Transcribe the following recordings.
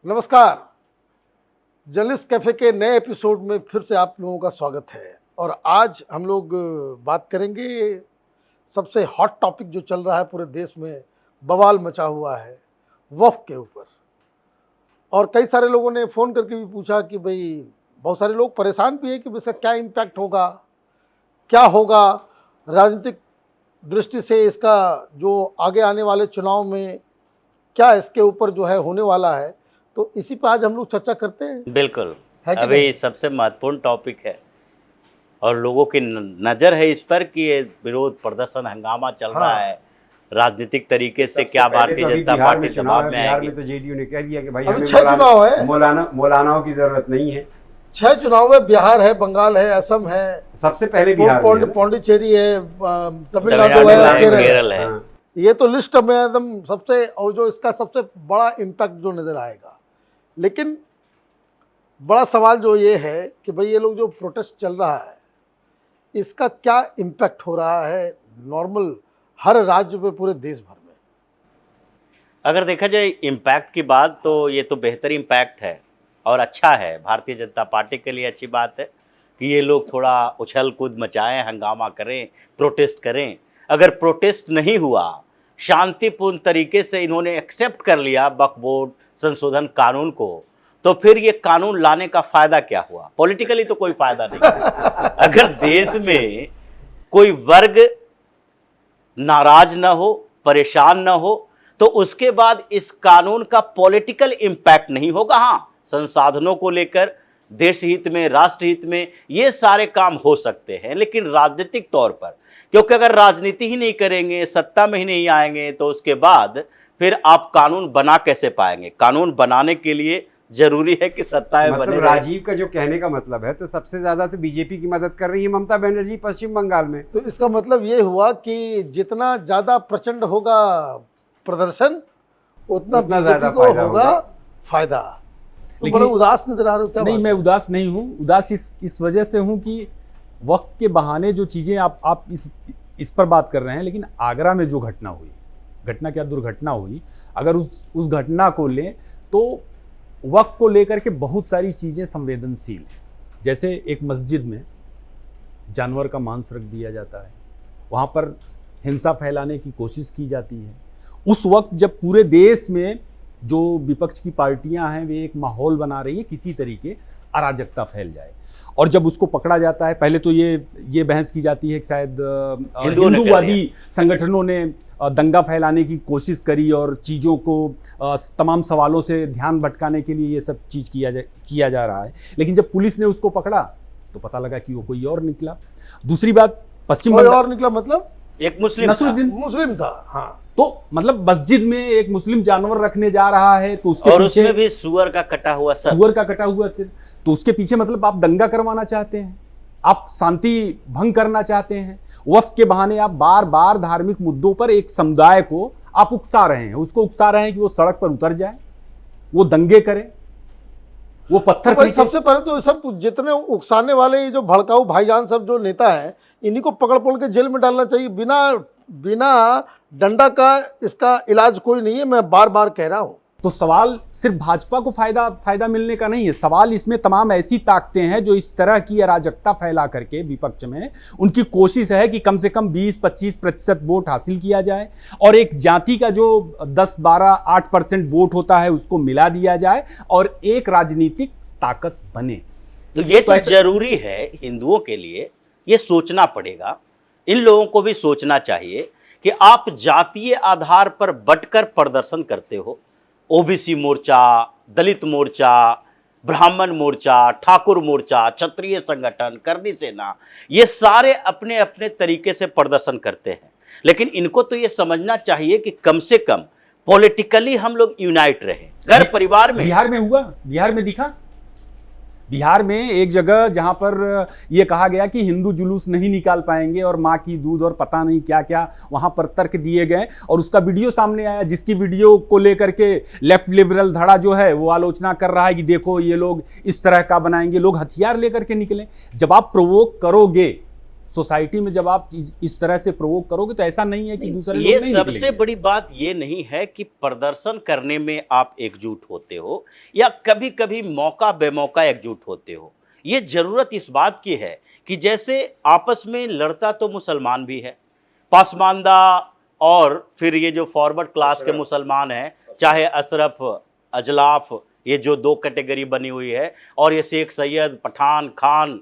नमस्कार। Journalist cafe के नए एपिसोड में फिर से आप लोगों का स्वागत है। और आज हम लोग बात करेंगे सबसे हॉट टॉपिक जो चल रहा है पूरे देश में, बवाल मचा हुआ है, वक्फ के ऊपर। और कई सारे लोगों ने फ़ोन करके भी पूछा कि भाई, बहुत सारे लोग परेशान भी हैं कि इसका क्या इम्पैक्ट होगा, क्या होगा राजनीतिक दृष्टि से, इसका जो आगे आने वाले चुनाव में क्या इसके ऊपर जो है होने वाला है। तो इसी पर आज हम लोग चर्चा करते हैं। बिल्कुल, अभी सबसे महत्वपूर्ण टॉपिक है और लोगों की नज़र है इस पर कि ये विरोध प्रदर्शन हंगामा चल रहा है राजनीतिक तरीके से, क्या भारतीय जनता पार्टी दबाव में बिहार आएगी। में तो जेडीयू ने कह दिया कि भाई अभी 6 चुनाव है, मौलानाओं की जरूरत नहीं है। 6 चुनाव है, बिहार है, बंगाल है, असम है, सबसे पहले बिहार पौंडीचेरी है, तमिलनाडु है, केरल है। ये तो लिस्ट में एकदम सबसे, और जो इसका सबसे बड़ा इम्पैक्ट जो नज़र आएगा। लेकिन बड़ा सवाल जो ये है कि भाई ये लोग जो प्रोटेस्ट चल रहा है, इसका क्या इम्पैक्ट हो रहा है नॉर्मल हर राज्य में, पूरे देश भर में। अगर देखा जाए इम्पैक्ट की बात, तो ये तो बेहतर इम्पैक्ट है और अच्छा है। भारतीय जनता पार्टी के लिए अच्छी बात है कि ये लोग थोड़ा उछल कूद मचाएं, हंगामा करें, प्रोटेस्ट करें। अगर प्रोटेस्ट नहीं हुआ, शांतिपूर्ण तरीके से इन्होंने एक्सेप्ट कर लिया वक्फ बोर्ड संशोधन कानून को, तो फिर ये कानून लाने का फायदा क्या हुआ? पॉलिटिकली तो कोई फायदा नहीं है। अगर देश में कोई वर्ग नाराज न हो, परेशान न हो, तो उसके बाद इस कानून का पॉलिटिकल इम्पैक्ट नहीं होगा। हाँ, संसाधनों को लेकर देश हित में, राष्ट्र हित में ये सारे काम हो सकते हैं, लेकिन राजनीतिक तौर पर, क्योंकि अगर राजनीति ही नहीं करेंगे, सत्ता में ही नहीं आएंगे, तो उसके बाद फिर आप कानून बना कैसे पाएंगे? कानून बनाने के लिए जरूरी है कि सत्ताएं बने। राजीव का जो कहने का मतलब है, तो सबसे ज्यादा तो बीजेपी की मदद कर रही है ममता बनर्जी पश्चिम बंगाल में। तो इसका मतलब ये हुआ कि जितना ज़्यादा प्रचंड होगा प्रदर्शन, उतना ज्यादा को होगा फायदा। तो बड़ा उदास नजर आ रहे हो क्या? नहीं, मैं उदास नहीं हूँ। उदास इस वजह से हूँ कि वक्त के बहाने जो चीज़ें आप इस पर बात कर रहे हैं, लेकिन आगरा में जो घटना हुई, घटना क्या दुर्घटना हुई, अगर उस घटना को लें तो वक्त को लेकर के बहुत सारी चीज़ें संवेदनशील हैं। जैसे एक मस्जिद में जानवर का मांस रख दिया जाता है, वहाँ पर हिंसा फैलाने की कोशिश की जाती है। उस वक्त जब पूरे देश में जो विपक्ष की पार्टियां हैं, वे एक माहौल बना रही है किसी तरीके अराजकता फैल जाए, और जब उसको पकड़ा जाता है, पहले तो ये बहस की जाती है कि शायद हिंदूवादी संगठनों ने दंगा फैलाने की कोशिश करी और चीज़ों को तमाम सवालों से ध्यान भटकाने के लिए ये सब चीज़ किया जा रहा है। लेकिन जब पुलिस ने उसको पकड़ा तो पता लगा कि वो कोई और निकला। दूसरी बात, पश्चिम बंगाल और निकला, मतलब एक मुस्लिम था। हाँ, तो मतलब मस्जिद में एक मुस्लिम जानवर रखने जा रहा है, तो उसके पीछे उसमें भी सुअर का कटा हुआ सिर, तो उसके पीछे मतलब आप दंगा करवाना चाहते हैं, आप शांति भंग करना चाहते हैं। वक्फ के बहाने आप बार बार धार्मिक मुद्दों पर एक समुदाय को आप उकसा रहे हैं, उसको उकसा रहे हैं कि वो सड़क पर उतर जाए, वो दंगे करे, वो पत्थर तो सबसे पहले तो सब जितने उकसाने वाले ये जो भड़काऊ भाईजान सब जो नेता हैं, इन्हीं को पकड़ के जेल में डालना चाहिए। बिना डंडा का इसका इलाज कोई नहीं है, मैं बार बार कह रहा हूं। तो सवाल सिर्फ भाजपा को फायदा मिलने का नहीं है, सवाल इसमें तमाम ऐसी ताकतें हैं जो इस तरह की अराजकता फैला करके विपक्ष में उनकी कोशिश है कि कम से कम 20-25% वोट हासिल किया जाए, और एक जाति का जो 10-12-8% वोट होता है उसको मिला दिया जाए और एक राजनीतिक ताकत बने। तो ये तो जरूरी है हिंदुओं के लिए, ये सोचना पड़ेगा। इन लोगों को भी सोचना चाहिए कि आप जातीय आधार पर बंटकर प्रदर्शन करते हो। ओबीसी मोर्चा, दलित मोर्चा, ब्राह्मण मोर्चा, ठाकुर मोर्चा, क्षत्रिय संगठन, करनी सेना, ये सारे अपने अपने तरीके से प्रदर्शन करते हैं, लेकिन इनको तो ये समझना चाहिए कि कम से कम पॉलिटिकली हम लोग यूनाइट रहे। घर परिवार में बिहार में हुआ, बिहार में दिखा, बिहार में एक जगह जहां पर यह कहा गया कि हिंदू जुलूस नहीं निकाल पाएंगे और माँ की दूध और पता नहीं क्या क्या वहां पर तर्क दिए गए, और उसका वीडियो सामने आया, जिसकी वीडियो को लेकर के लेफ्ट लिबरल धड़ा जो है वो आलोचना कर रहा है कि देखो ये लोग इस तरह का बनाएंगे। लोग हथियार लेकर के निकले। जब आप प्रोवोक करोगे सोसाइटी में जब आप इस तरह से प्रोवोक करोगे तो ऐसा नहीं है कि दूसरे ये लोग नहीं सबसे निकलेंगे। बड़ी बात ये नहीं है कि प्रदर्शन करने में आप एकजुट होते हो या कभी कभी मौका बेमौका एकजुट होते हो। ये जरूरत इस बात की है कि जैसे आपस में लड़ता तो मुसलमान भी है, पासमानदा और फिर ये जो फॉरवर्ड क्लास के मुसलमान हैं, चाहे अशरफ अजलाफ, ये जो दो कैटेगरी बनी हुई है, और ये शेख सैयद, पठान, खान,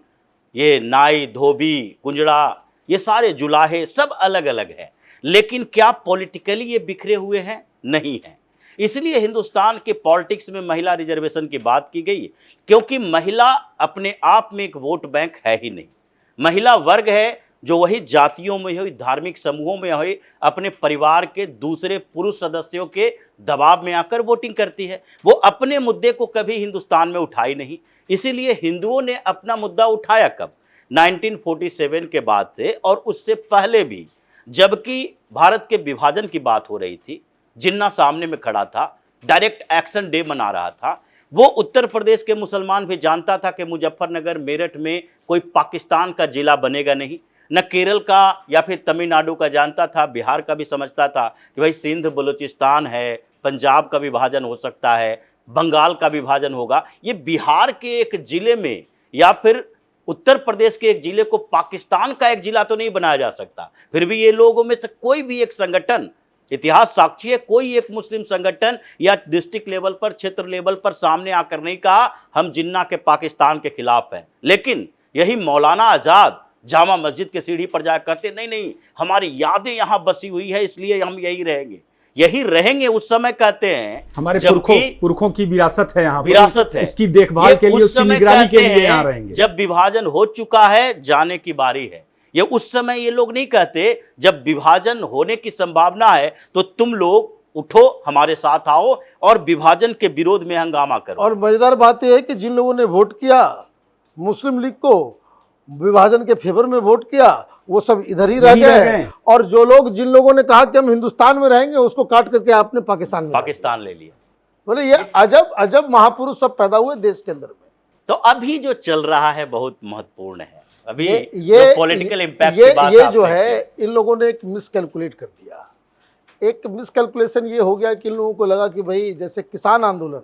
ये नाई, धोबी, गुंजड़ा, ये सारे जुलाहे सब अलग अलग हैं। लेकिन क्या पॉलिटिकली ये बिखरे हुए हैं? नहीं हैं। इसलिए हिंदुस्तान के पॉलिटिक्स में महिला रिजर्वेशन की बात की गई, क्योंकि महिला अपने आप में एक वोट बैंक है ही नहीं। महिला वर्ग है जो वही जातियों में हो, धार्मिक समूहों में हो, अपने परिवार के दूसरे पुरुष सदस्यों के दबाव में आकर वोटिंग करती है। वो अपने मुद्दे को कभी हिंदुस्तान में उठाई नहीं। इसीलिए हिंदुओं ने अपना मुद्दा उठाया कब? 1947 के बाद से, और उससे पहले भी, जबकि भारत के विभाजन की बात हो रही थी, जिन्ना सामने में खड़ा था, डायरेक्ट एक्शन डे मना रहा था। वो उत्तर प्रदेश के मुसलमान भी जानता था कि मुजफ्फरनगर, मेरठ में कोई पाकिस्तान का जिला बनेगा नहीं। न केरल का या फिर तमिलनाडु का जानता था, बिहार का भी समझता था कि भाई सिंध बलूचिस्तान है, पंजाब का विभाजन हो सकता है, बंगाल का विभाजन होगा। ये बिहार के एक जिले में या फिर उत्तर प्रदेश के एक जिले को पाकिस्तान का एक जिला तो नहीं बनाया जा सकता। फिर भी ये लोगों में से कोई भी एक संगठन, इतिहास साक्षी है, कोई एक मुस्लिम संगठन या डिस्ट्रिक्ट लेवल पर, क्षेत्र लेवल पर सामने आकर नहीं कहा हम जिन्ना के पाकिस्तान के खिलाफ हैं। लेकिन यही मौलाना आज़ाद जामा मस्जिद के सीढ़ी पर जाकर करते, नहीं नहीं, हमारी यादें यहाँ बसी हुई है, इसलिए हम यही रहेंगे। उस समय कहते हैं हमारे जबकि पुरखों की विरासत है, यहाँ पर विरासत है, उसकी देखभाल के लिए, उस उसकी समय निगरानी के कहते लिए यहाँ हैं रहेंगे। जब विभाजन हो चुका है, जाने की बारी है। ये उस समय ये लोग नहीं कहते, जब विभाजन होने की संभावना है तो तुम लोग उठो, हमारे साथ आओ और विभाजन के विरोध में हंगामा करो। और मजेदार बात यह है कि जिन लोगों ने वोट किया मुस्लिम लीग को, विभाजन के फेवर में वोट किया, वो सब इधर ही रह गए। और जो लोग, जिन लोगों ने कहा कि हम हिंदुस्तान में रहेंगे, उसको काट करके आपने पाकिस्तान ले लिया। बोले ये अजब महापुरुष सब पैदा हुए देश के अंदर में। तो अभी जो चल रहा है बहुत महत्वपूर्ण है। अभी ये पॉलिटिकल इम्पैक्ट की बात ये जो है, इन लोगों ने एक मिसकैलकुलेट कर दिया। एक मिसकैलकुलेशन ये हो गया कि इन लोगों को लगा कि भाई जैसे किसान आंदोलन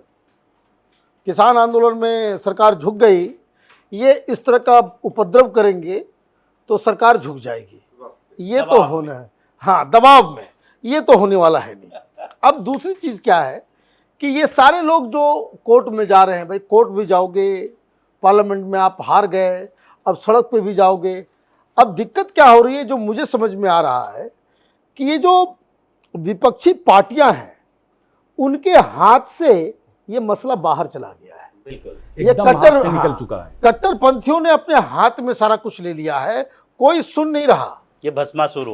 में सरकार झुक गई, ये इस तरह का उपद्रव करेंगे तो सरकार झुक जाएगी। ये तो होना है, हाँ, दबाव में। ये तो होने वाला है नहीं। अब दूसरी चीज़ क्या है कि ये सारे लोग जो कोर्ट में जा रहे हैं, भाई कोर्ट भी जाओगे, पार्लियामेंट में आप हार गए, अब सड़क पे भी जाओगे। अब दिक्कत क्या हो रही है, जो मुझे समझ में आ रहा है कि ये जो विपक्षी पार्टियां हैं, उनके हाथ से ये मसला बाहर चला गया है। ये कट्टर से निकल चुका है। कट्टरपंथियों ने अपने हाथ में सारा कुछ ले लिया है, कोई सुन नहीं रहा। ये भस्मासुर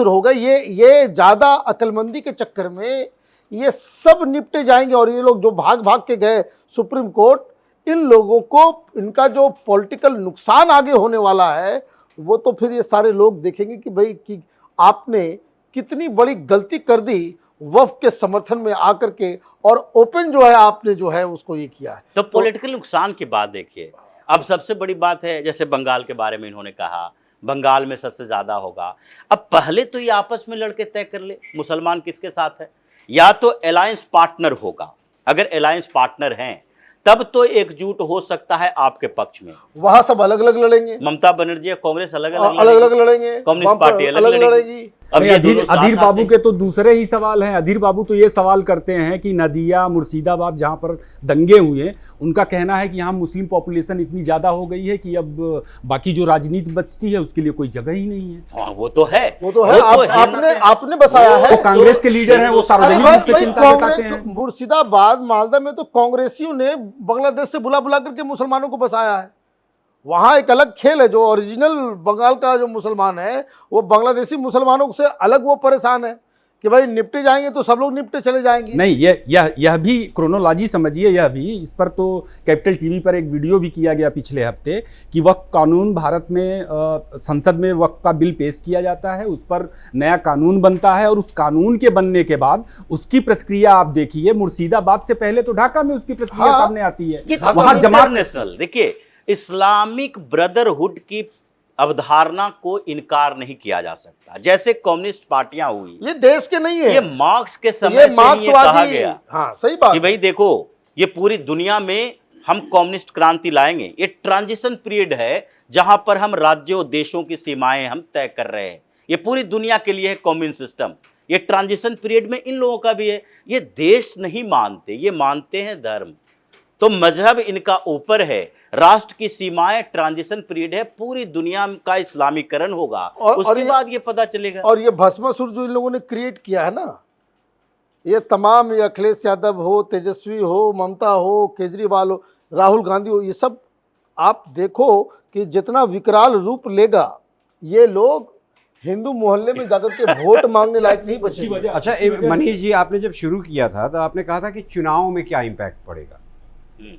हो गए, ये ज्यादा अक्लमंदी के चक्कर में ये सब निपटे जाएंगे। और ये लोग जो भाग भाग के गए सुप्रीम कोर्ट, इन लोगों को इनका जो पॉलिटिकल नुकसान आगे होने वाला है, वो तो फिर ये सारे लोग देखेंगे कि भाई कि आपने कितनी बड़ी गलती कर दी वफ़ के समर्थन में आकर के, और ओपन जो है आपने जो है उसको ये किया है। तो पॉलिटिकल नुकसान की बात देखिए। अब सबसे बड़ी बात है, जैसे बंगाल के बारे में इन्होंने कहा, बंगाल में सबसे ज़्यादा होगा। अब पहले तो ये आपस में लड़के तय कर ले मुसलमान किसके साथ है, या तो अलायंस पार्टनर होगा। अगर अलायंस पार्टनर हैं तब तो एकजुट हो सकता है आपके पक्ष में। वहां सब अलग अलग लड़ेंगे, ममता बनर्जी कांग्रेस अलग अलग लड़ेंगे, कम्युनिस्ट पार्टी अलग लड़ेगी। अब अधीर बाबू के तो दूसरे ही सवाल हैं। अधीर बाबू तो ये सवाल करते हैं कि नदिया, मुर्शिदाबाद जहाँ पर दंगे हुए, उनका कहना है कि यहाँ मुस्लिम पॉपुलेशन इतनी ज़्यादा हो गई है कि अब बाकी जो राजनीति बचती है उसके लिए कोई जगह ही नहीं है। हाँ, वो तो है। आपने बसाया है। वो कांग्रेस के लीडर हैं, वो सार्वजनिक रूप से चिंता जताते हैं। मुर्शिदाबाद, मालदा में तो कांग्रेसियों ने बांग्लादेश से बुला बुला करके मुसलमानों को बसाया है। वहाँ एक अलग खेल है। जो ओरिजिनल बंगाल का जो मुसलमान है, वो बांग्लादेशी मुसलमानों से अलग वो परेशान है कि भाई निपटे जाएंगे तो सब लोग निपटे चले जाएंगे। नहीं, यह भी क्रोनोलॉजी समझिए। यह भी, इस पर तो कैपिटल टीवी पर एक वीडियो भी किया गया पिछले हफ्ते कि वक्फ कानून भारत में संसद में वक्फ का बिल पेश किया जाता है, उस पर नया कानून बनता है, और उस कानून के बनने के बाद उसकी प्रतिक्रिया आप देखिए। मुर्शिदाबाद से पहले तो ढाका में उसकी प्रतिक्रिया सामने आती है। वहाँ जमात नेशनल, देखिए इस्लामिक ब्रदरहुड की अवधारणा को इनकार नहीं किया जा सकता। जैसे कम्युनिस्ट पार्टियां हुई, ये देश के नहीं है, ये मार्क्स के समय ये से ही ये कहा मार्क्सवादी। गया हाँ सही बात कि भाई देखो, ये पूरी दुनिया में हम कम्युनिस्ट क्रांति लाएंगे। ये ट्रांजिशन पीरियड है जहां पर हम राज्यों देशों की सीमाएं हम तय कर रहे हैं। ये पूरी दुनिया के लिए है कम्युनिस्ट सिस्टम। ये ट्रांजिशन पीरियड में इन लोगों का भी है। ये देश नहीं मानते, ये मानते हैं धर्म। तो मजहब इनका ऊपर है, राष्ट्र की सीमाएं ट्रांजिशन पीरियड है, पूरी दुनिया का इस्लामीकरण होगा उसके बाद ये पता चलेगा। और ये भस्मासुर जो इन लोगों ने क्रिएट किया है ना, ये तमाम, ये अखिलेश यादव हो, तेजस्वी हो, ममता हो, केजरीवाल हो, राहुल गांधी हो, ये सब आप देखो कि जितना विकराल रूप लेगा, ये लोग हिंदू मोहल्ले में जाकर के वोट मांगने लायक नहीं बचेंगे। अच्छा मनीष जी, आपने जब शुरू किया था तो आपने कहा था कि चुनाव में क्या इम्पैक्ट पड़ेगा,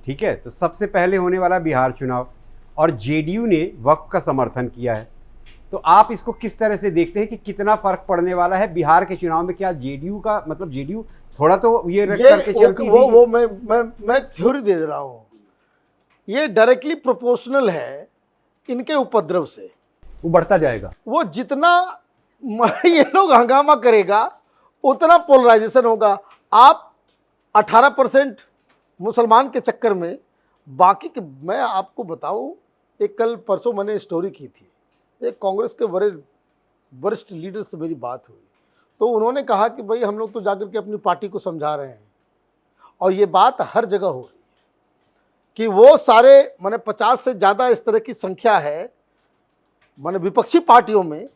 ठीक है। तो सबसे पहले होने वाला बिहार चुनाव, और जेडीयू ने वक्फ का समर्थन किया है, तो आप इसको किस तरह से देखते हैं कि कितना फर्क पड़ने वाला है बिहार के चुनाव में? क्या जेडीयू का मतलब, जेडीयू थोड़ा तो ये रख करके चलती थी, वो मैं थ्योरी दे रहा हूँ, ये डायरेक्टली प्रोपोर्शनल है इनके उपद्रव से। वो बढ़ता जाएगा। वो जितना ये लोग हंगामा करेगा उतना पोलराइजेशन होगा। आप 18% मुसलमान के चक्कर में बाकी के, मैं आपको बताऊं, एक कल परसों मैंने स्टोरी की थी, एक कांग्रेस के वरिष्ठ लीडर से मेरी बात हुई, तो उन्होंने कहा कि भाई हम लोग तो जाकर के अपनी पार्टी को समझा रहे हैं, और ये बात हर जगह हो रही है कि वो सारे, मैंने 50 से ज़्यादा इस तरह की संख्या है माने विपक्षी पार्टियों में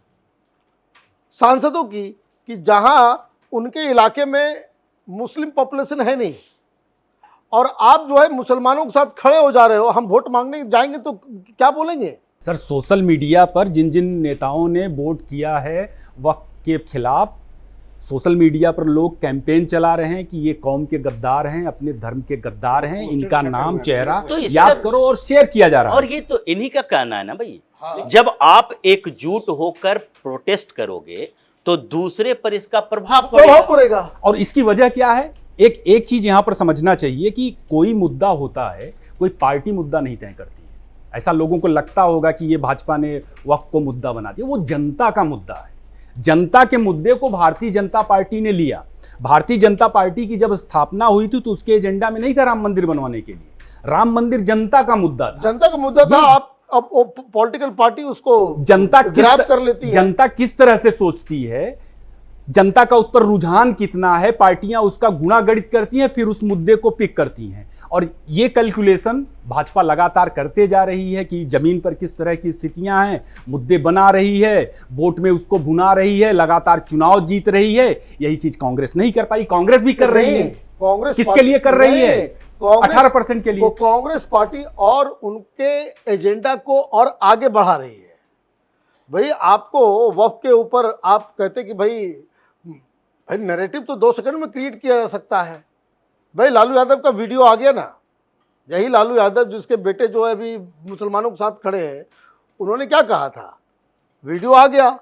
सांसदों की, कि जहां उनके इलाके में मुस्लिम पॉपुलेशन है नहीं, और आप जो है मुसलमानों के साथ खड़े हो जा रहे हो। हम वोट मांगने जाएंगे तो क्या बोलेंगे? सर, सोशल मीडिया पर जिन जिन नेताओं ने वोट किया है वक्फ के खिलाफ, सोशल मीडिया पर लोग कैंपेन चला रहे हैं कि ये कौम के गद्दार हैं, अपने धर्म के गद्दार हैं, इनका नाम चेहरा तो याद करो, और शेयर किया जा रहा है। और ये तो इन्हीं का कहना है ना भाई। जब आप एकजुट होकर प्रोटेस्ट करोगे तो दूसरे पर इसका प्रभाव पड़ेगा। और इसकी वजह क्या है? एक चीज यहां पर समझना चाहिए कि कोई मुद्दा होता है, कोई पार्टी मुद्दा नहीं तय करती है। ऐसा लोगों को लगता होगा कि ये भाजपा ने वक्फ को मुद्दा बना दिया, वो जनता का मुद्दा है। जनता के मुद्दे को भारतीय जनता पार्टी ने लिया। भारतीय जनता पार्टी की जब स्थापना हुई थी तो उसके एजेंडा में नहीं था राम मंदिर बनवाने के लिए। राम मंदिर जनता का मुद्दा था, जनता का मुद्दा था। आप अब पॉलिटिकल पार्टी उसको जनता ग्रैब कर लेती है। जनता किस तरह से सोचती है, जनता का उस पर रुझान कितना है, पार्टियां उसका गुणागणित करती हैं, फिर उस मुद्दे को पिक करती हैं। और ये कैलकुलेशन भाजपा लगातार करते जा रही है कि जमीन पर किस तरह की स्थितियां हैं, मुद्दे बना रही है, वोट में उसको भुना रही है, लगातार चुनाव जीत रही है। यही चीज कांग्रेस नहीं कर पाई, कांग्रेस भी कर रही है। कांग्रेस किसके लिए कर रही है? 18% के लिए। कांग्रेस पार्टी और उनके एजेंडा को और आगे बढ़ा रही है। भाई आपको वक्फ के ऊपर आप कहते कि भाई नैरेटिव तो 2 सेकंड में क्रिएट किया जा सकता है। भाई लालू यादव का वीडियो आ गया ना, यही लालू यादव जिसके बेटे जो है अभी मुसलमानों के साथ खड़े हैं, उन्होंने क्या कहा था? वीडियो आ गया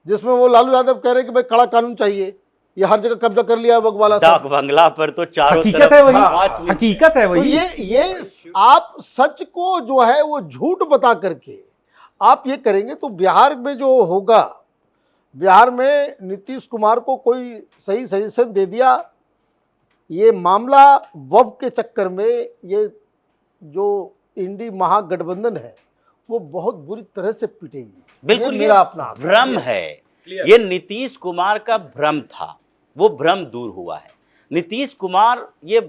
जिसमें वो लालू यादव कह रहे हैं कि भाई कड़ा कानून चाहिए, ये हर जगह कब्जा कर लिया है वक्फ वाला। डाक बंगला पर तो चारों हकीकत है वही, तरफ हकीकत है वही। तो ये आप सच को जो है वो झूठ बता करके आप ये करेंगे तो बिहार में जो होगा, बिहार में नीतीश कुमार को कोई सही सजेशन दे दिया, ये मामला वक्फ के चक्कर में ये जो इंडी महागठबंधन है वो बहुत बुरी तरह से पिटेगी। बिल्कुल, ये मेरा अपना भ्रम है। ये नीतीश कुमार का भ्रम था, वो भ्रम दूर हुआ है। नीतीश कुमार ये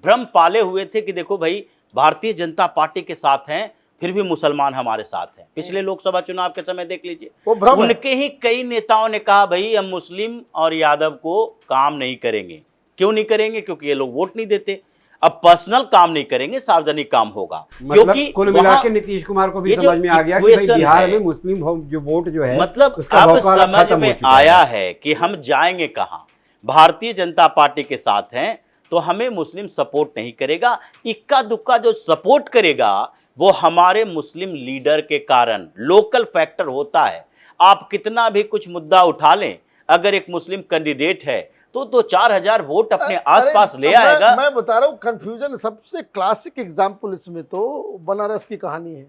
भ्रम पाले हुए थे कि देखो भाई भारतीय जनता पार्टी के साथ हैं, फिर भी मुसलमान हमारे साथ हैं। पिछले लोकसभा चुनाव के समय देख लीजिए, वो भ्रम है। उनके ही कई नेताओं ने कहा भाई हम मुस्लिम और यादव को काम नहीं करेंगे। क्यों नहीं करेंगे? क्योंकि ये लोग वोट नहीं देते। अब पर्सनल काम नहीं करेंगे, सार्वजनिक काम होगा। मतलब कुल मिला के नीतीश कुमार को भी समझ में आ गया कि भाई बिहार में मुस्लिम जो वोट जो है, मतलब उसका अब भौकाल समझ खत्म हो में चुका आया है कि हम जाएंगे कहाँ। भारतीय जनता पार्टी के साथ हैं तो हमें मुस्लिम सपोर्ट नहीं करेगा। इक्का दुक्का जो सपोर्ट करेगा वो हमारे मुस्लिम लीडर के कारण लोकल फैक्टर होता है। आप कितना भी कुछ मुद्दा उठा लें, अगर एक मुस्लिम कैंडिडेट है तो 2-4 हजार वोट अपने आसपास ले आएगा। मैं बता रहा हूँ कंफ्यूजन। सबसे क्लासिक एग्जाम्पल इसमें तो बनारस की कहानी है।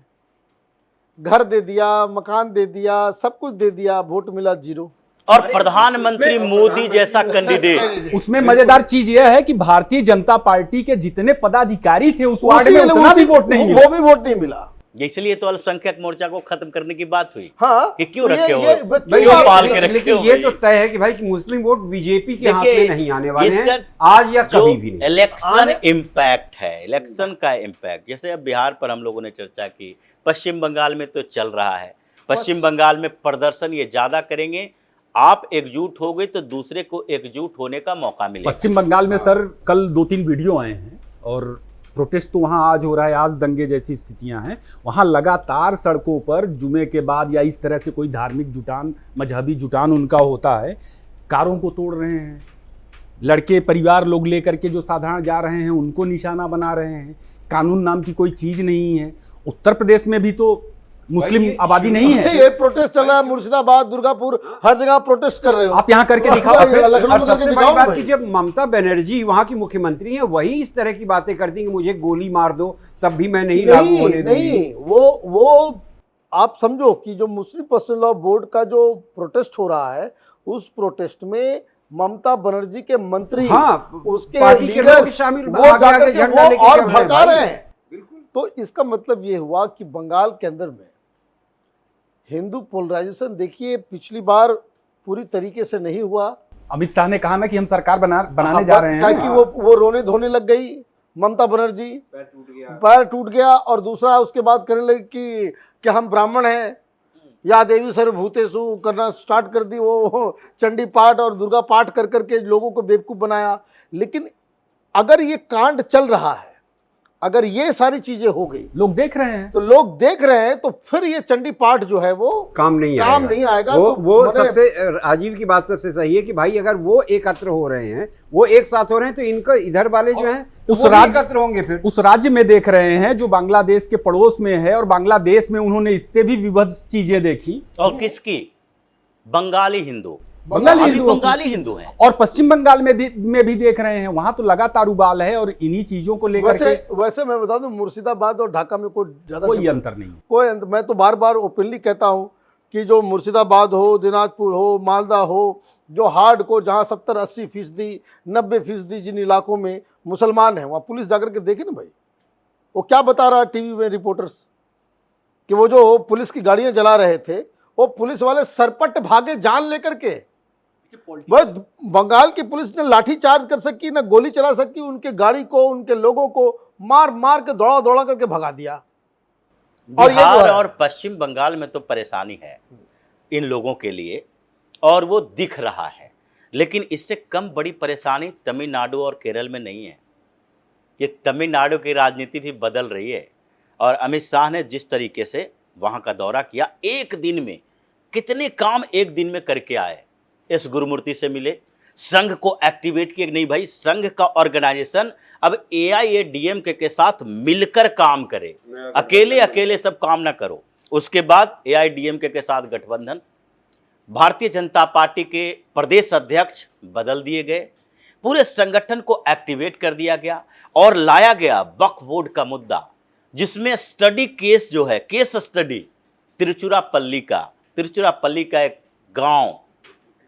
घर दे दिया, मकान दे दिया, सब कुछ दे दिया, वोट मिला 0। और प्रधानमंत्री मोदी जैसा कैंडिडेट, उसमें मजेदार चीज यह है कि भारतीय जनता पार्टी के जितने पदाधिकारी थे उस वार्ड में उतना भी वोट नहीं मिला। वो भी वोट नहीं मिला। इसलिए तो अल्पसंख्यक मोर्चा को खत्म करने की बात हुई। हाँ, कि क्यों ये- रखे हो, ये- क्यों पाल के रखे लेकिन हो ये भाई? तो तय है कि भाई कि मुस्लिम वोट बीजेपी के हाथ में देखिए, नहीं आने वाले हैं इसका आज या जो कभी भी नहीं। इलेक्शन इम्पैक्ट है, इलेक्शन का इम्पैक्ट, जैसे अब बिहार पर हम लोगों ने चर्चा की, पश्चिम बंगाल में तो चल रहा है। पश्चिम बंगाल में प्रदर्शन ये ज्यादा करेंगे, आप एकजुट हो गए तो दूसरे को एकजुट होने का मौका मिलेगा। पश्चिम बंगाल में सर कल 2-3 वीडियो आए हैं और प्रोटेस्ट तो वहाँ आज हो रहा है, आज दंगे जैसी स्थितियां हैं। वहाँ लगातार सड़कों पर जुमे के बाद या इस तरह से कोई धार्मिक जुटान, मजहबी जुटान उनका होता है, कारों को तोड़ रहे हैं, लड़के परिवार लोग लेकर के जो साधारण जा रहे हैं उनको निशाना बना रहे हैं। कानून नाम की कोई चीज़ नहीं है। उत्तर प्रदेश में भी तो मुस्लिम आबादी नहीं है। ये प्रोटेस्ट चल रहा है, मुर्शिदाबाद, दुर्गापुर, हर जगह प्रोटेस्ट कर रहे हो। आप यहाँ करके दिखाओ। और फिर लखनऊ और में सबसे करके बड़ी दिखाओ बात भाई। कि जब ममता बनर्जी वहां की मुख्यमंत्री हैं वही इस तरह की बातें करती हैं कि मुझे गोली मार दो तब भी मैं नहीं लागू होने दूंगी। नहीं, वो आप समझो कि जो मुस्लिम पर्सनल लॉ बोर्ड का जो प्रोटेस्ट हो रहा है, उस प्रोटेस्ट में ममता बनर्जी के मंत्री, हाँ, उसके पार्टी के leaders, लोग शामिल वो आगे जाकर आगे के झंडा वो लेके और चल रहे हैं भड़का भाई। रहे हैं। तो इसका मतलब ये हुआ कि बंगाल के अंदर में हिंदू पोलराइजेशन, देखिए पिछली बार पूरी तरीके से नहीं हुआ। अमित शाह ने कहा ना कि हम सरकार बनाने जा रहे क्या हैं। कि वो रोने धोने लग गई ममता बनर्जी, पैर टूट गया। और दूसरा उसके बाद करने लगी कि हम ब्राह्मण हैं, या देवी सर्वभूतेषु करना स्टार्ट कर दी। वो चंडी पाठ और दुर्गा पाठ कर करके लोगों को बेवकूफ़ बनाया। लेकिन अगर ये कांड चल रहा है, अगर ये सारी चीजें हो गई, लोग देख रहे हैं, तो लोग देख रहे हैं, तो फिर ये चंडी पाठ जो है वो काम नहीं आएगा। तो वो मैंने- सबसे राजीव की बात सबसे सही है कि भाई अगर वो एकत्र हो रहे हैं, वो एक साथ हो रहे हैं, तो इनका इधर वाले जो हैं उस वो भी राज्य- एकत्र होंगे। फिर उस राज्य में देख रहे हैं जो बांग्लादेश के पड़ोस में है, और बांग्लादेश में उन्होंने इससे भी विभत्स चीजें देखी। और किसकी? बंगाली हिंदू, बंगाली अभी हिंदुओं की। बंगाली हिंदू हैं। और पश्चिम बंगाल में भी देख रहे हैं, वहां तो लगातार उबाल है। और इन्हीं चीजों को लेकर के वैसे मैं बता दूं, मुर्शिदाबाद और ढाका में कोई ज्यादा कोई अंतर नहीं। मैं तो बार बार ओपनली कहता हूं कि जो मुर्शिदाबाद हो, दिनाजपुर हो, मालदा हो, जो हार्ड को जहां 70-80%, 90% जिन इलाकों में मुसलमान हैं, वहां पुलिस जाकर के देखे ना भाई, वो क्या बता रहा है टीवी में रिपोर्टर्स, कि वो जो पुलिस की गाड़ियां जला रहे थे, वो पुलिस वाले सरपट भागे जान लेकर के। बस बंगाल की पुलिस ने लाठी चार्ज कर सकी, ना गोली चला सकी, उनके गाड़ी को, उनके लोगों को मार मार के दौड़ा दौड़ा करके भगा दिया। और ये जो बिहार है- और पश्चिम बंगाल में तो परेशानी है इन लोगों के लिए, और वो दिख रहा है। लेकिन इससे कम बड़ी परेशानी तमिलनाडु और केरल में नहीं है। ये तमिलनाडु की राजनीति भी बदल रही है। और अमित शाह ने जिस तरीके से वहाँ का दौरा किया, एक दिन में कितने काम एक दिन में करके आए। इस गुरुमूर्ति से मिले, संघ को एक्टिवेट किए। नहीं भाई, संघ का ऑर्गेनाइजेशन अब AIADMK के साथ मिलकर काम करे, अकेले अकेले सब काम ना करो। उसके बाद AIADMK के साथ गठबंधन, भारतीय जनता पार्टी के प्रदेश अध्यक्ष बदल दिए गए, पूरे संगठन को एक्टिवेट कर दिया गया और लाया गया वक्फ बोर्ड का मुद्दा, जिसमें स्टडी केस जो है, केस स्टडी तिरुचिरापल्ली का एक गांव,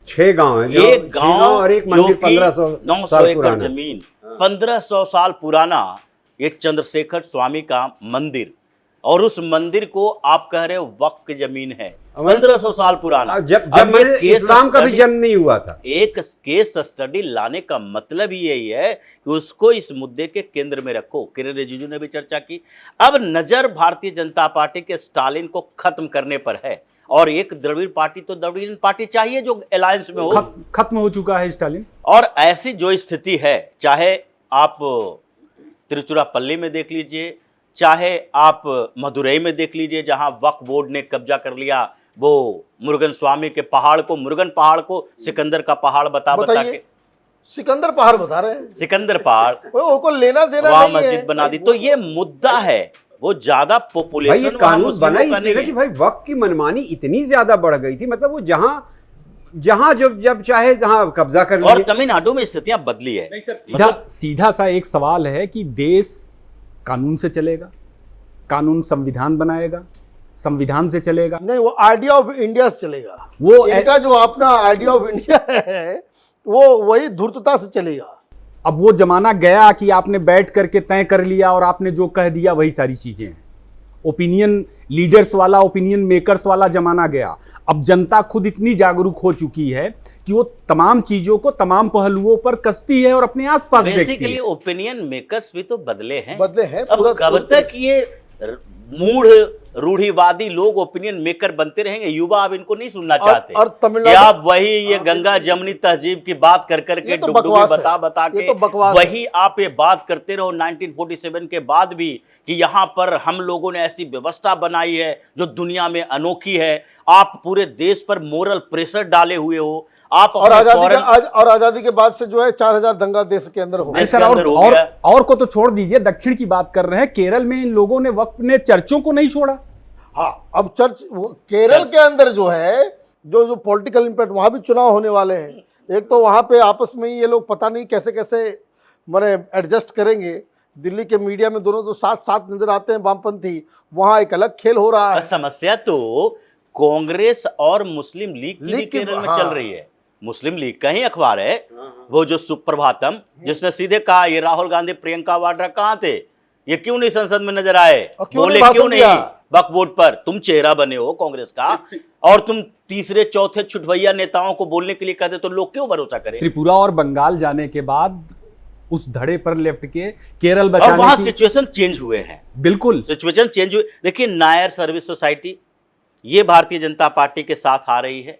6 गांव हैं, एक गांव और एक जो मंदिर कि 1500 900 साल एकड़ पुराना। जमीन, 1500 साल पुराना, ये चंद्रशेखर स्वामी का मंदिर, और उस मंदिर को आप कह रहे हो वक्फ की जमीन है, 1500 साल पुराना। जब अब ये मैंने केस इस्लाम का भी स्टडी- जन्म नहीं हुआ था। एक केस स्टडी लाने का मतलब ही यही है कि उसको इस मुद्दे के केंद्र में रखो। किरेन रिजिजू ने भी चर्चा की। अब नजर भारतीय जनता पार्टी के स्टालिन को खत्म करने पर है, और एक द्रविड़ पार्टी, तो द्रविड़ पार्टी चाहिए जो अलायंस में हो। खत्म हो चुका है स्टालिन। और ऐसी जो स्थिति है, चाहे आप तिरुचिरापल्ली में देख लीजिए, चाहे आप मदुरई में देख लीजिए, जहां वक्फ बोर्ड ने कब्जा कर लिया वो मुरुगन स्वामी के पहाड़ को, मुरुगन पहाड़ को सिकंदर का पहाड़ बता के, सिकंदर पहाड़ बता रहे हैं, सिकंदर पहाड़, वो लेना देना वहां नहीं है। मस्जिद बना दी। तो ये मुद्दा है, वो ज्यादा भाई ये पॉपुलेशन कानून बना इसलिए ना कि भाई वक्त की मनमानी इतनी ज्यादा बढ़ गई थी, मतलब वो जहां जब चाहे जहां कब्जा कर और लिया। तमिलनाडु में स्थितियां बदली है। सीधा सा एक सवाल है कि देश कानून से चलेगा, कानून संविधान बनाएगा, संविधान से चलेगा। नहीं, वो आइडिया ऑफ इंडिया से चलेगा। वो इनका जो अपना आइडिया ऑफ इंडिया है वो वही धूर्तता से चलेगा। अब वो जमाना गया कि आपने बैठ करके तय कर लिया और आपने जो कह दिया वही सारी चीजें हैं। ओपिनियन लीडर्स वाला, ओपिनियन मेकर्स वाला जमाना गया। अब जनता खुद इतनी जागरूक हो चुकी है कि वो तमाम चीजों को तमाम पहलुओं पर कसती है और अपने आसपास देखती बेसिकली है। ओपिनियन मेकर्स भी तो बदले हैं। पूरा अब कब तक ये मूढ़ रूढ़िवादी लोग ओपिनियन मेकर बनते रहेंगे? युवा अब इनको नहीं सुनना चाहते। और तमिलनाडु, या आप वही ये गंगा जमनी तहजीब की बात कर करके ये तो डुगडुगी बकवास है। बता बता ये के तो बकवास है। वही आप ये बात करते रहो 1947 के बाद भी कि यहाँ पर हम लोगों ने ऐसी व्यवस्था बनाई है जो दुनिया में अनोखी है। आप पूरे देश पर मोरल प्रेशर डाले हुए हो। आप और अपने आजादी के बाद से जो है 4000 दंगा देश के अंदर हो गए। देश सर, के अंदर हो गया। और को तो छोड़ दीजिए, दक्षिण की बात कर रहे हैं। केरल में इन लोगों ने वक्त ने चर्चों को नहीं छोड़ा। हाँ, अब केरल के अंदर जो है जो पॉलिटिकल इम्पैक्ट, वहां भी चुनाव होने वाले हैं। एक तो वहां पे आपस में ही ये लोग पता नहीं कैसे कैसे माने एडजस्ट करेंगे। दिल्ली के मीडिया में दोनों तो साथ साथ नजर आते हैं वामपंथी, वहां एक अलग खेल हो रहा है। समस्या तो कांग्रेस और मुस्लिम लीग की भी लीग की, केरल में हाँ। चल रही है। मुस्लिम लीग का ही अखबार है वो, जो सुप्रभातम, जिसने सीधे कहा ये राहुल गांधी प्रियंका वाड्रा कहाँ थे, ये क्यों नहीं संसद में नजर आए, और क्यों बोले नहीं क्यों भाषण नहीं दिया? बकवोट पर तुम चेहरा बने हो कांग्रेस का और तुम तीसरे चौथे छुटभैया नेताओं को बोलने के लिए कहते तो लोग क्यों भरोसा करें? त्रिपुरा और बंगाल जाने के बाद उस धड़े पर लेफ्ट के केरल और बचाने वहां की सिचुएशन चेंज हुए हैं। बिल्कुल सिचुएशन चेंज हुई। देखिए, नायर सर्विस सोसाइटी ये भारतीय जनता पार्टी के साथ आ रही है।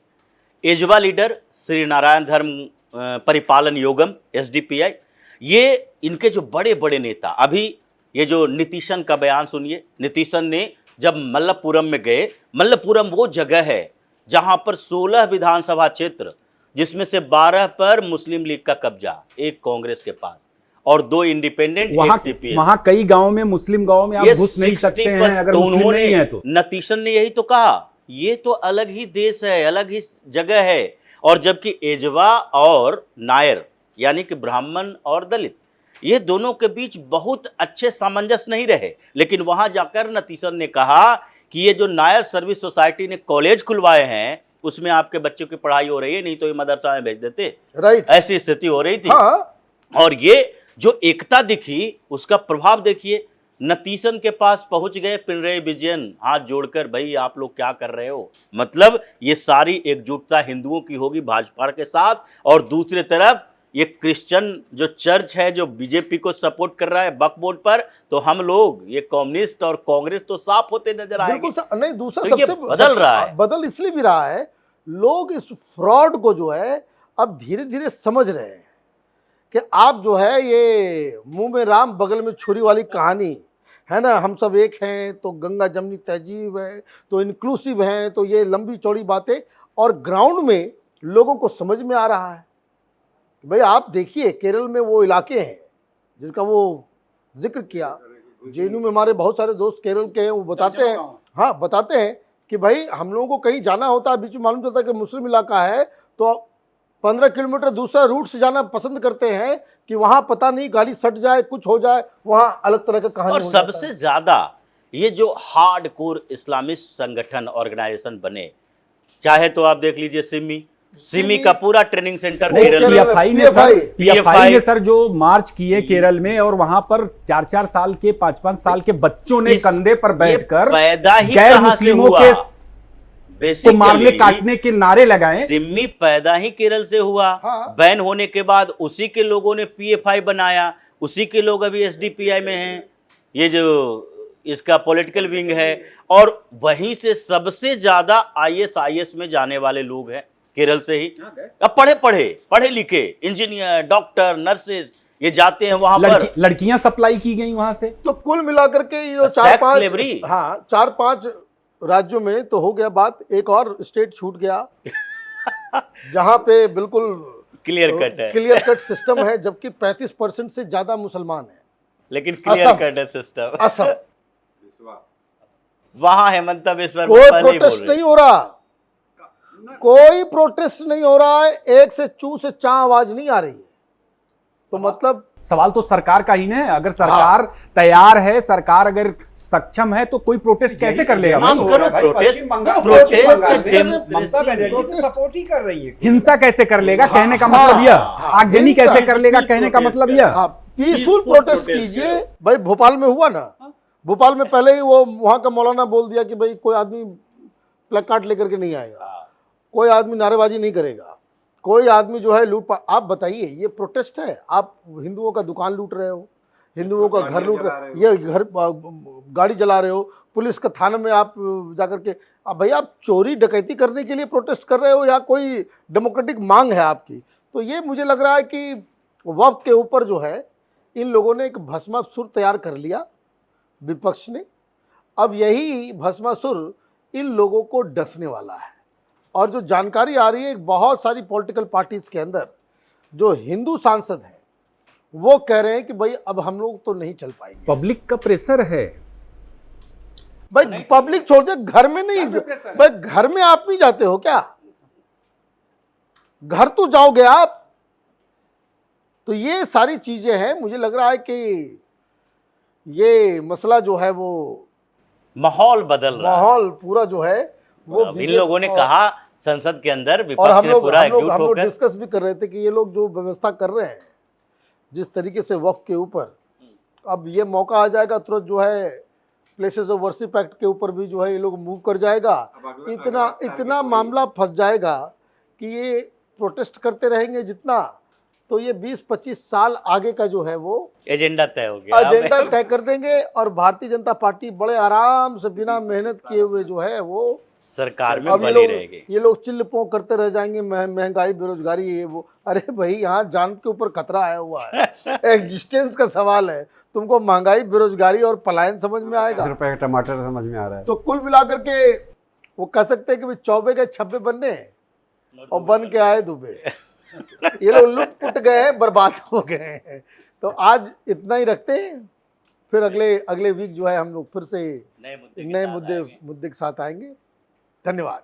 एजवा लीडर श्री नारायण धर्म परिपालन योगम SDPI, ये इनके जो बड़े बड़े नेता, अभी ये जो नीतीशन का बयान सुनिए। नीतीशन ने जब मल्लपुरम में गए, मल्लपुरम वो जगह है जहां पर 16 विधानसभा क्षेत्र, जिसमें से 12 पर मुस्लिम लीग का कब्जा, एक कांग्रेस के पास और 2 इंडिपेंडेंट, एक CPM। वहां कई गांव में, मुस्लिम गांव में आप घुस नहीं सकते हैं अगर मुस्लिम नहीं है तो। नतीशन ने यही तो कहा, ये तो अलग ही देश है, अलग ही जगह है। और जबकि एजवा और नायर यानी कि ब्राह्मण और दलित, ये दोनों के बीच बहुत अच्छे सामंजस्य नहीं रहे। लेकिन वहां जाकर नतीशन ने कहा कि ये जो नायर सर्विस सोसाइटी ने कॉलेज खुलवाए हैं उसमें आपके बच्चों की पढ़ाई हो रही है, नहीं तो ये मदरसा में भेज देते। राइट, ऐसी स्थिति हो रही थी। हाँ। और ये जो एकता दिखी उसका प्रभाव देखिए। नतीशन के पास पहुंच गए पिनरई विजयन हाथ जोड़कर, भाई आप लोग क्या कर रहे हो। मतलब ये सारी एकजुटता हिंदुओं की होगी भाजपा के साथ, और दूसरी तरफ ये क्रिश्चियन जो चर्च है जो बीजेपी को सपोर्ट कर रहा है बकवोट पर, तो हम लोग ये कम्युनिस्ट और कांग्रेस तो साफ होते नजर आएंगे। बिल्कुल नहीं, दूसरा तो ये बदल रहा है। बदल इसलिए भी रहा है, लोग इस फ्रॉड को जो है अब धीरे धीरे समझ रहे हैं कि आप जो है ये मुंह में राम बगल में छुरी वाली कहानी है ना, हम सब एक हैं, तो गंगा जमनी तहजीब है, तो इंक्लूसिव हैं, तो ये लंबी चौड़ी बातें, और ग्राउंड में लोगों को समझ में आ रहा है। भाई आप देखिए केरल में वो इलाके हैं जिसका वो जिक्र किया, JNU में हमारे बहुत सारे दोस्त केरल के हैं, वो बताते हैं, हाँ बताते हैं कि भाई हम लोगों को कहीं जाना होता है, बीच में मालूम चलता है कि मुस्लिम इलाका है, तो 15 किलोमीटर दूसरा रूट से जाना पसंद करते हैं कि वहां पता नहीं गाड़ी सट जाए, कुछ हो जाए, वहां अलग तरह का कहानी और हो जाता सबसे है। ज्यादा ये जो हार्डकोर इस्लामिस्ट संगठन ऑर्गेनाइजेशन बने, चाहे तो आप देख लीजिए सिमी का पूरा ट्रेनिंग सेंटर नहीं, केरल में। PFI ने सर जो मार्च किए केरल में, और वहां पर 4-4 साल के 5-5 साल के बच्चों ने कंधे पर बैठकर पैदा ही गैर कहां से मुस्लिमों हुआ? के को मारने बेसिकली काटने के नारे लगाए। सिमी पैदा ही केरल से हुआ। हाँ। बैन होने के बाद उसी के लोगों ने PFI बनाया, उसी के लोग अभी SDPI में हैं, ये जो इसका पॉलिटिकल विंग है, और वहीं से सबसे ज्यादा IS में जाने वाले लोग हैं केरल से ही। अब पढ़े लिखे इंजीनियर, डॉक्टर, नर्सेस ये जाते हैं वहां पर। लड़कियां सप्लाई की गई वहां से। तो कुल मिलाकर के ये जो Sex slavery। 4-5 राज्यों में तो हो गया बात, एक और स्टेट छूट गया जहां पे बिल्कुल क्लियर कट है, क्लियर कट सिस्टम है, जबकि 35% से ज्यादा मुसलमान हैं। लेकिन क्लियर कट है सिस्टम। असम, वहां हेमंत बिस्वा कोई प्रोटेस्ट नहीं हो रहा, कोई प्रोटेस्ट नहीं हो रहा है, एक से चू से चा आवाज नहीं आ रही है। तो मतलब सवाल तो सरकार का ही ना है। अगर सरकार तैयार है, सरकार अगर सक्षम है, तो कोई प्रोटेस्ट कैसे कर लेगा? मांग भाई? करो, प्रोटेस्ट ममता बनर्जी तो सपोर्ट ही कर रही है। हिंसा कैसे कर लेगा कहने का मतलब यह, आगजनी कैसे कर लेगा कहने का मतलब यह। हाँ, पीसफुल प्रोटेस्ट कीजिए। भाई भोपाल में हुआ ना, भोपाल में पहले ही वो वहां का मौलाना बोल दिया कि भाई कोई आदमी प्लकार्ड लेकर के नहीं आएगा, कोई आदमी नारेबाजी नहीं करेगा, कोई आदमी जो है लूटपाट। आप बताइए, ये प्रोटेस्ट है? आप हिंदुओं का दुकान लूट रहे हो, हिंदुओं का घर लूट रहे हो, ये घर गाड़ी जला रहे हो, पुलिस का थाने में आप जाकर के अब भाई आप चोरी डकैती करने के लिए प्रोटेस्ट कर रहे हो या कोई डेमोक्रेटिक मांग है आपकी? तो ये मुझे लग रहा है कि वक्फ के ऊपर जो है इन लोगों ने एक भस्मासुर तैयार कर लिया, विपक्ष ने। अब यही भस्मासुर इन लोगों को डसने वाला है। और जो जानकारी आ रही है बहुत सारी पॉलिटिकल पार्टीज के अंदर, जो हिंदू सांसद हैं वो कह रहे हैं कि भाई अब हम लोग तो नहीं चल पाएंगे। पब्लिक का प्रेशर है भाई, पब्लिक छोड़ दे, घर में नहीं भाई, घर में आप नहीं जाते हो क्या? घर तो जाओगे आप। तो ये सारी चीजें हैं। मुझे लग रहा है कि ये मसला जो है वो माहौल बदल रहा है। माहौल पूरा जो है वो इन लोगों ने कहा संसद के अंदर, और विपक्ष ने पूरा एकजुट हम लोग होकर डिस्कस भी कर रहे थे कि ये लोग जो व्यवस्था कर रहे हैं जिस तरीके से वक्फ के ऊपर, अब ये मौका आ जाएगा तुरंत जो है प्लेसेस ऑफ वर्शिप एक्ट के ऊपर भी जो है ये लोग मूव कर जाएगा। इतना मामला फंस जाएगा कि ये प्रोटेस्ट करते रहेंगे जितना, तो ये 20-25 साल आगे का जो है वो एजेंडा तय हो गया, एजेंडा तय कर देंगे। और भारतीय जनता पार्टी बड़े आराम से बिना मेहनत किए हुए जो है वो सरकार में अब बनी रहेगी। ये लोग चिल्लपों करते रह जाएंगे, महंगाई, बेरोजगारी, ये वो। अरे भाई, यहाँ जान के ऊपर खतरा आया हुआ है, एग्जिस्टेंस का सवाल है। तुमको महंगाई, बेरोजगारी और पलायन समझ में आएगा? 10 रुपए का टमाटर समझ में आ रहा है। तो कुल मिलाकर के वो कह सकते हैं कि भाई चौबे गए छब्बे बनने और बन के आए दुबे। ये लोग लुट पुट गए हैं, बर्बाद हो गए हैं। तो आज इतना ही रखते हैं, फिर अगले वीक जो है हम लोग फिर से नए मुद्दे के साथ आएंगे। धन्यवाद।